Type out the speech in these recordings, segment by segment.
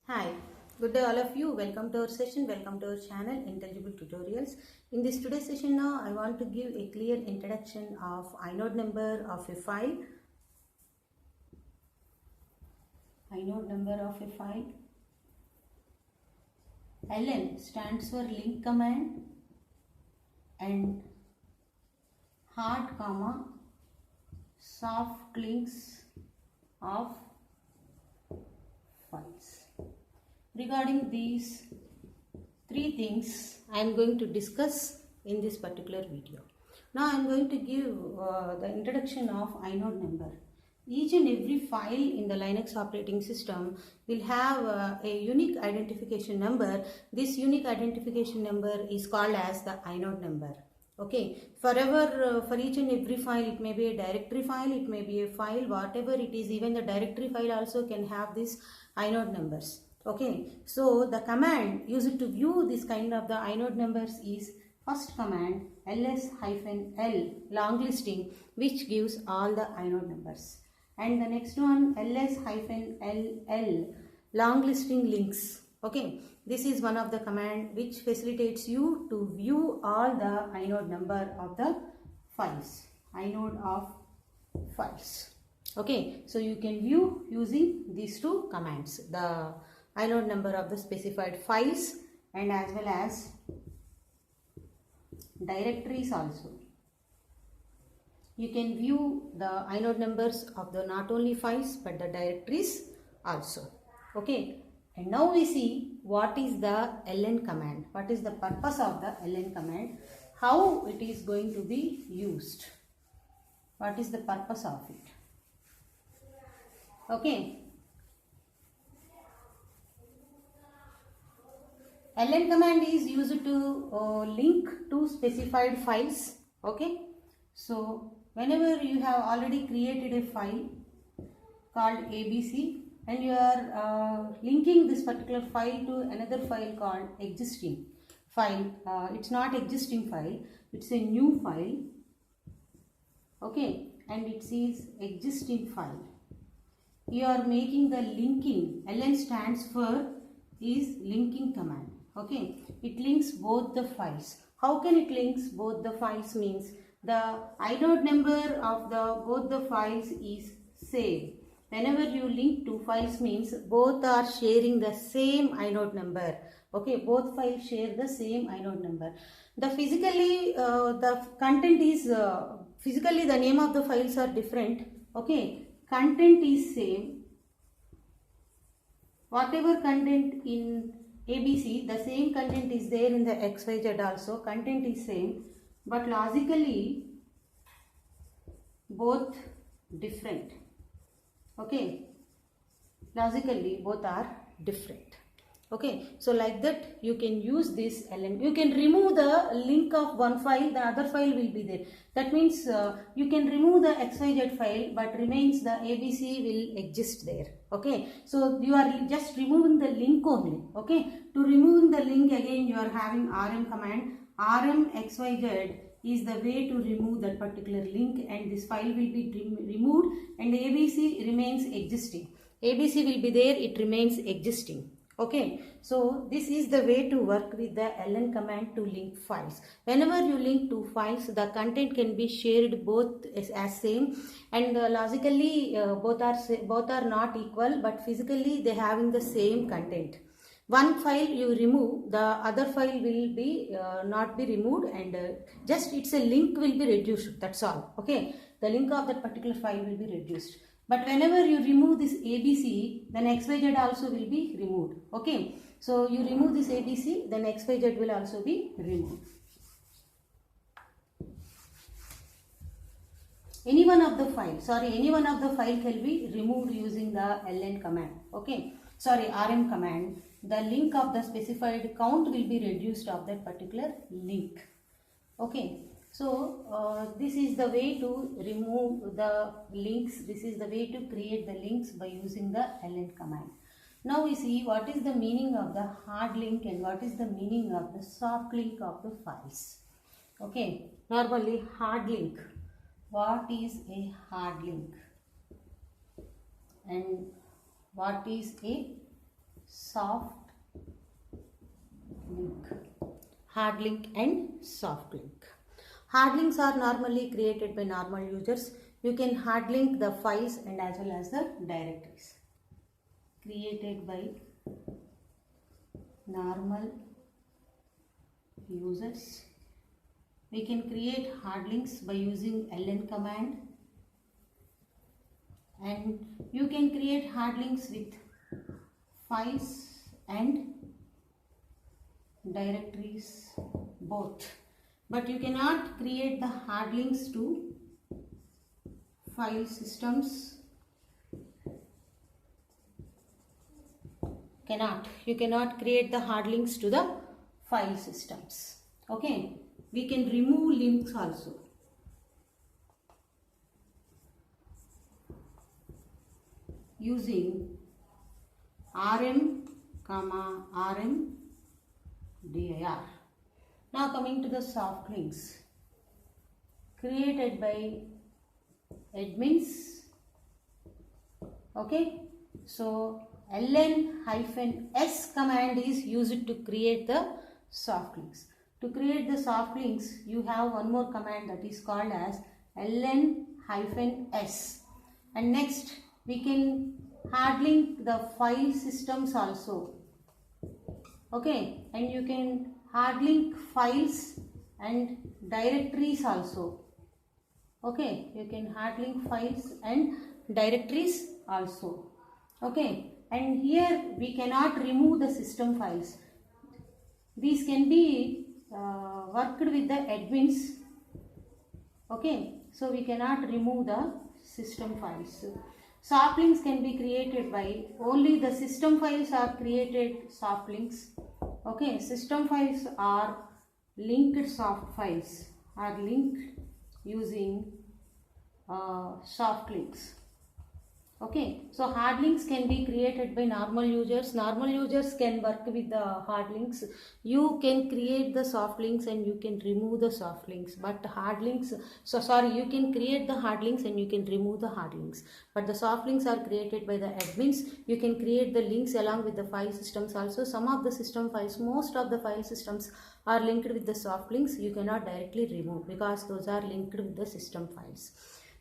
Hi, good day all of you. Welcome to our session. Welcome to our channel Intelligible Tutorials. In this today's session now, I want to give a clear introduction of inode number of a file. Inode number of a file. LN stands for link command and hard soft links of files. Regarding these three things I am going to discuss in this particular video. Now I am going to give the introduction of inode number. Each and every file in the Linux operating system will have a unique identification number. This unique identification number is called as the inode number. Okay, for each and every file, it may be a directory file, it may be a file, whatever it is, even the directory file also can have this inode numbers. Okay, so the command used to view this kind of the inode numbers is first command ls-l long listing, which gives all the inode numbers, and the next one ls-ll long listing links. Okay, this is one of the command which facilitates you to view all the inode number of the files, inode of files. Okay, so you can view using these two commands, the inode number of the specified files and as well as directories also. You can view the inode numbers of the not only files but the directories also. Okay, and now we see what is the ln command, what is the purpose of the ln command, how it is going to be used, what is the purpose of it. Okay, ln command is used to link to specified files. Okay, so whenever you have already created a file called ABC and you are linking this particular file to another file called existing file, it's not existing file, it's a new file. Okay, and it says existing file. You are making the linking. ln stands for is linking command. Okay, it links both the files. How can it links both the files? Means the inode number of the both the files is same. Whenever you link two files means both are sharing the same inode number. Okay, both files share the same inode number. The physically the content is physically the name of the files are different. Okay, content is same. Whatever content in ABC, the same content is there in the XYZ also. Content is same, but logically both different. Okay, logically both are different. Okay, so like that you can use this ln. You can remove the link of one file, the other file will be there. That means you can remove the XYZ file but remains the ABC will exist there. Okay, so you are just removing the link only. Okay, to removing the link again you are having rm command. Rm XYZ is the way to remove that particular link and this file will be removed and ABC remains existing. ABC will be there, it remains existing. Okay, so this is the way to work with the ln command to link files. Whenever you link two files, the content can be shared both as same, and logically both are not equal, but physically they having the same content. One file you remove, the other file will be not be removed, and just it's a link will be reduced. That's all. Okay, the link of that particular file will be reduced. But whenever you remove this ABC, then XYZ also will be removed. Okay, so you remove this ABC, then XYZ will also be removed. Any one of the file can be removed using the ln command. Okay, rm command. The link of the specified count will be reduced of that particular link. Okay, so this is the way to remove the links. This is the way to create the links by using the ln command. Now we see what is the meaning of the hard link and what is the meaning of the soft link of the files. Okay, normally hard link. What is a hard link and what is a soft link. Hard link and soft link. Hard links are normally created by normal users. You can hard link the files and as well as the directories. Created by normal users. We can create hard links by using ln command, and you can create hard links with files and directories both, but you cannot create the hard links to file systems. You cannot create the hard links to the file systems. Okay, we can remove links also. Using rm, rm dir. Now coming to the soft links created by admins. Okay, so ln-s command is used to create the soft links. To create the soft links, you have one more command that is called as ln-s, and next we can hard link the file systems also. Okay, and you can hard link files and directories also. Okay, you can hard link files and directories also. Okay, and here we cannot remove the system files. These can be worked with the admins. Okay, so we cannot remove the system files. Soft links can be created by only the system files are created soft links. Okay, system files are linked soft files are linked using soft links. Okay, so hard links can be created by normal users. Normal users can work with the hard links. You can create the soft links and you can remove the soft links, but hard links, you can create the hard links and you can remove the hard links, but the soft links are created by the admins. You can create the links along with the file systems also. Some of the system files, most of the file systems are linked with the soft links. You cannot directly remove because those are linked with the system files.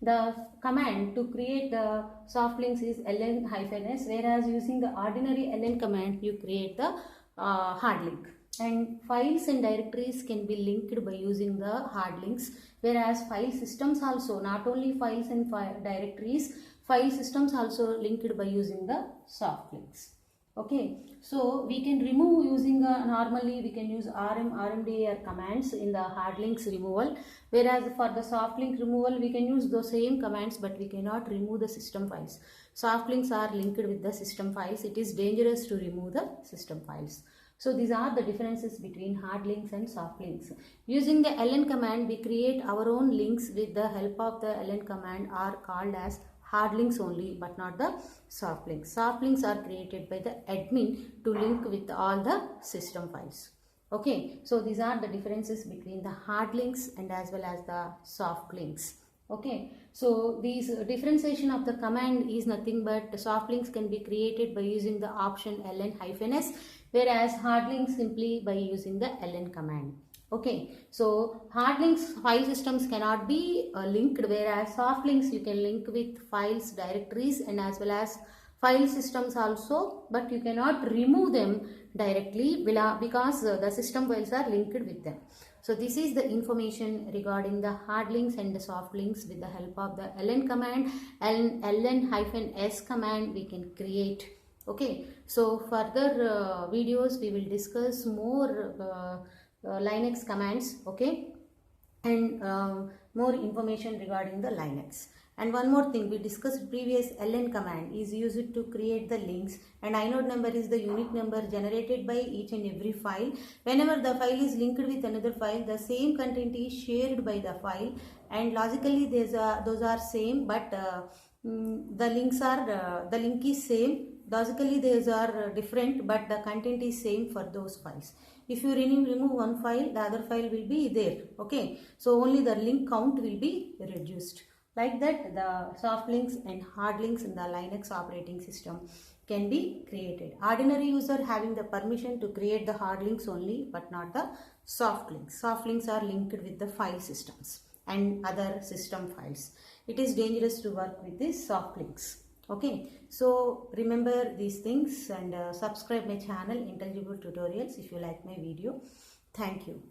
The command to create the soft links is ln-s, whereas using the ordinary ln command you create the hard link. And files and directories can be linked by using the hard links, whereas file systems also, not only files and directories, file systems also linked by using the soft links. Okay, so we can remove using normally we can use rmdir commands in the hard links removal, whereas for the soft link removal we can use those same commands, but we cannot remove the system files. Soft links are linked with the system files. It is dangerous to remove the system files. So these are the differences between hard links and soft links. Using the ln command, we create our own links with the help of the ln command are called as hard links only, but not the soft links. Soft links are created by the admin to link with all the system files. Okay, so these are the differences between the hard links and as well as the soft links. Okay, so these differentiation of the command is nothing but soft links can be created by using the option ln-s, whereas hard links simply by using the ln command. Okay, so hard links file systems cannot be linked, whereas soft links you can link with files, directories and as well as file systems also, but you cannot remove them directly because the system files are linked with them. So this is the information regarding the hard links and the soft links. With the help of the ln command, ln-s command we can create. Okay, so further videos we will discuss more Linux commands, okay, and more information regarding the Linux. And one more thing, we discussed previous ln command is used to create the links, and inode number is the unique number generated by each and every file. Whenever the file is linked with another file, the same content is shared by the file, and logically those are same, but the link is same. Logically those are different, but the content is same for those files. If you remove one file, the other file will be there. Okay, so only the link count will be reduced. Like that, the soft links and hard links in the Linux operating system. can be created. Ordinary user having the permission to create the hard links only, but not the soft links. Soft links are linked with the file systems and other system files. It is dangerous to work with these soft links. Okay, so remember these things and subscribe my channel Intelligible Tutorials if you like my video. Thank you.